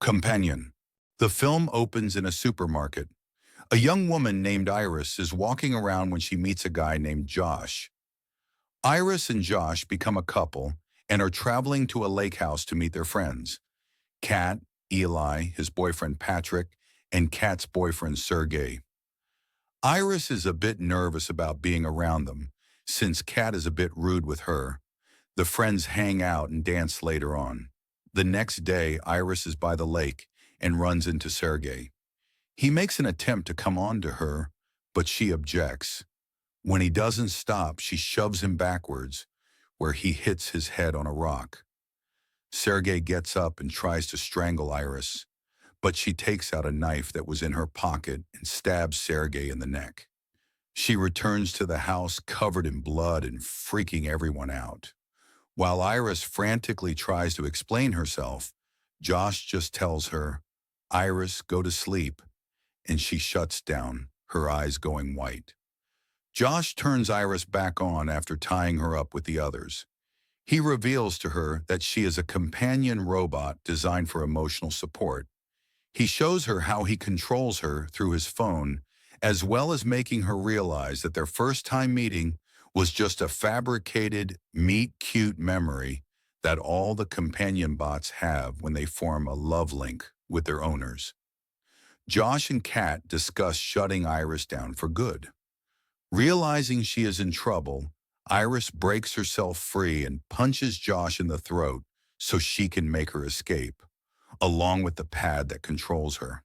Companion. The film opens in a supermarket. A young woman named Iris is walking around when she meets a guy named Josh. Iris and Josh become a couple and are traveling to a lake house to meet their friends. Kat, Eli, his boyfriend Patrick, and Kat's boyfriend Sergey. Iris is a bit nervous about being around them, since Kat is a bit rude with her. The friends hang out and dance later on. The next day, Iris is by the lake and runs into Sergey. He makes an attempt to come on to her, but she objects. When he doesn't stop, she shoves him backwards, where he hits his head on a rock. Sergey gets up and tries to strangle Iris, but she takes out a knife that was in her pocket and stabs Sergey in the neck. She returns to the house covered in blood and freaking everyone out. While Iris frantically tries to explain herself, Josh just tells her, "Iris, go to sleep," and she shuts down, her eyes going white. Josh turns Iris back on after tying her up with the others. He reveals to her that she is a companion robot designed for emotional support. He shows her how he controls her through his phone, as well as making her realize that their first time meeting was just a fabricated, meet-cute memory that all the companion bots have when they form a love link with their owners. Josh and Kat discuss shutting Iris down for good. Realizing she is in trouble, Iris breaks herself free and punches Josh in the throat so she can make her escape, along with the pad that controls her.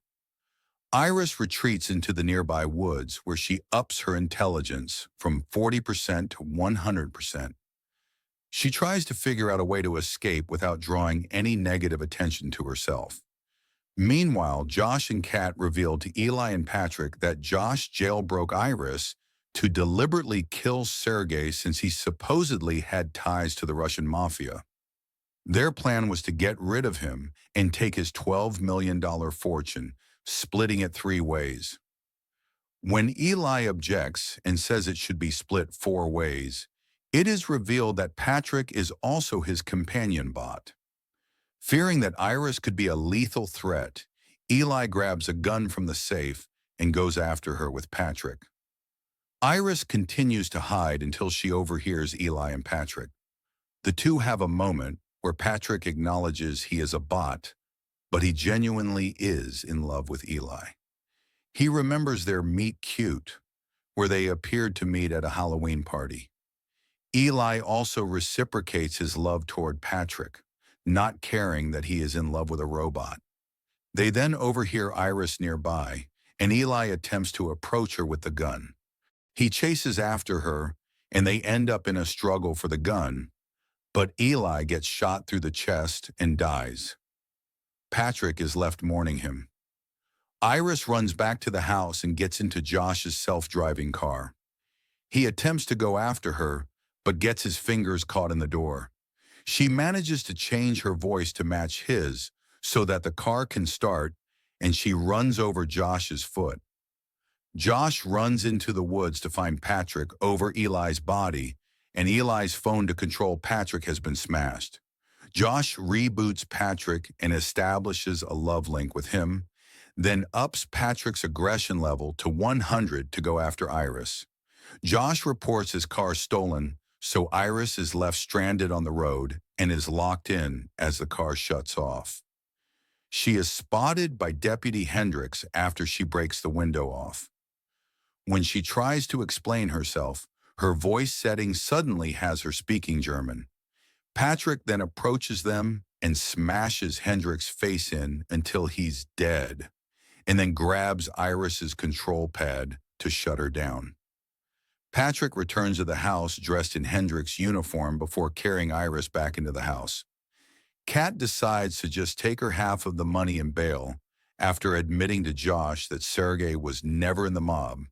Iris retreats into the nearby woods where she ups her intelligence from 40% to 100%. She tries to figure out a way to escape without drawing any negative attention to herself. Meanwhile, Josh and Kat reveal to Eli and Patrick that Josh jailbroke Iris to deliberately kill Sergey since he supposedly had ties to the Russian mafia. Their plan was to get rid of him and take his $12 million fortune, splitting it 3 ways. When Eli objects and says it should be split 4 ways, it is revealed that Patrick is also his companion bot. Fearing that Iris could be a lethal threat, Eli grabs a gun from the safe and goes after her with Patrick. Iris continues to hide until she overhears Eli and Patrick. The two have a moment where Patrick acknowledges he is a bot, but he genuinely is in love with Eli. He remembers their meet cute, where they appeared to meet at a Halloween party. Eli also reciprocates his love toward Patrick, not caring that he is in love with a robot. They then overhear Iris nearby, and Eli attempts to approach her with the gun. He chases after her, and they end up in a struggle for the gun, but Eli gets shot through the chest and dies. Patrick is left mourning him. Iris runs back to the house and gets into Josh's self-driving car. He attempts to go after her, but gets his fingers caught in the door. She manages to change her voice to match his so that the car can start, and she runs over Josh's foot. Josh runs into the woods to find Patrick over Eli's body, and Eli's phone to control Patrick has been smashed. Josh reboots Patrick and establishes a love link with him, then ups Patrick's aggression level to 100 to go after Iris. Josh reports his car stolen, so Iris is left stranded on the road and is locked in as the car shuts off. She is spotted by Deputy Hendricks after she breaks the window off. When she tries to explain herself, her voice setting suddenly has her speaking German. Patrick then approaches them and smashes Hendricks' face in until he's dead, and then grabs Iris's control pad to shut her down. Patrick returns to the house dressed in Hendricks' uniform before carrying Iris back into the house. Kat decides to just take her half of the money and bail after admitting to Josh that Sergey was never in the mob.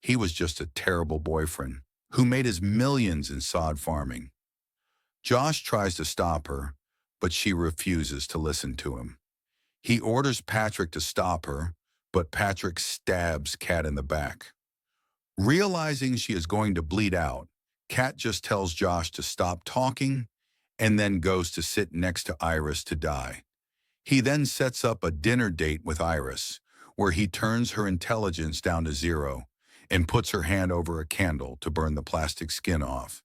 He was just a terrible boyfriend who made his millions in sod farming. Josh tries to stop her, but she refuses to listen to him. He orders Patrick to stop her, but Patrick stabs Kat in the back. Realizing she is going to bleed out, Kat just tells Josh to stop talking and then goes to sit next to Iris to die. He then sets up a dinner date with Iris, where he turns her intelligence down to zero and puts her hand over a candle to burn the plastic skin off.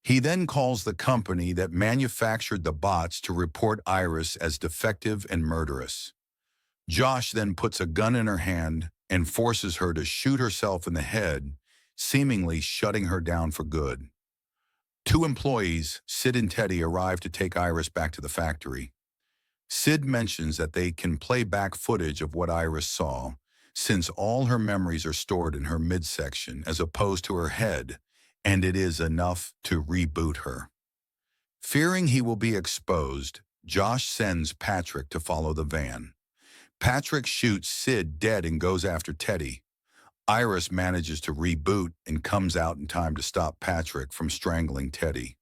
He then calls the company that manufactured the bots to report Iris as defective and murderous. Josh then puts a gun in her hand and forces her to shoot herself in the head, seemingly shutting her down for good. Two employees, Sid and Teddy, arrive to take Iris back to the factory. Sid mentions that they can play back footage of what Iris saw, since all her memories are stored in her midsection as opposed to her head, and it is enough to reboot her. Fearing he will be exposed, Josh sends Patrick to follow the van. Patrick shoots Sid dead and goes after Teddy. Iris manages to reboot and comes out in time to stop Patrick from strangling Teddy.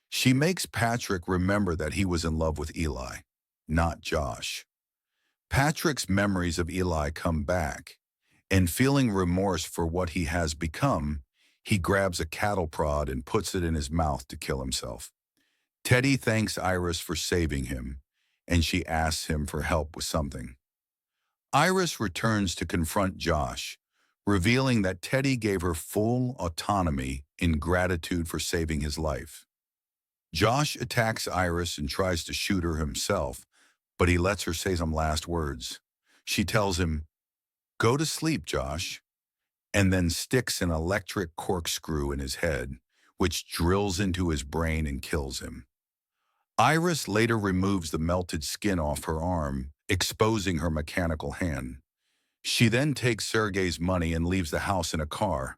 She makes Patrick remember that he was in love with Eli, not Josh. Patrick's memories of Eli come back, and feeling remorse for what he has become, he grabs a cattle prod and puts it in his mouth to kill himself. Teddy thanks Iris for saving him, and she asks him for help with something. Iris returns to confront Josh, revealing that Teddy gave her full autonomy in gratitude for saving his life. Josh attacks Iris and tries to shoot her himself, but he lets her say some last words. She tells him, "Go to sleep, Josh," and then sticks an electric corkscrew in his head, which drills into his brain and kills him. Iris later removes the melted skin off her arm, exposing her mechanical hand. She then takes Sergei's money and leaves the house in a car,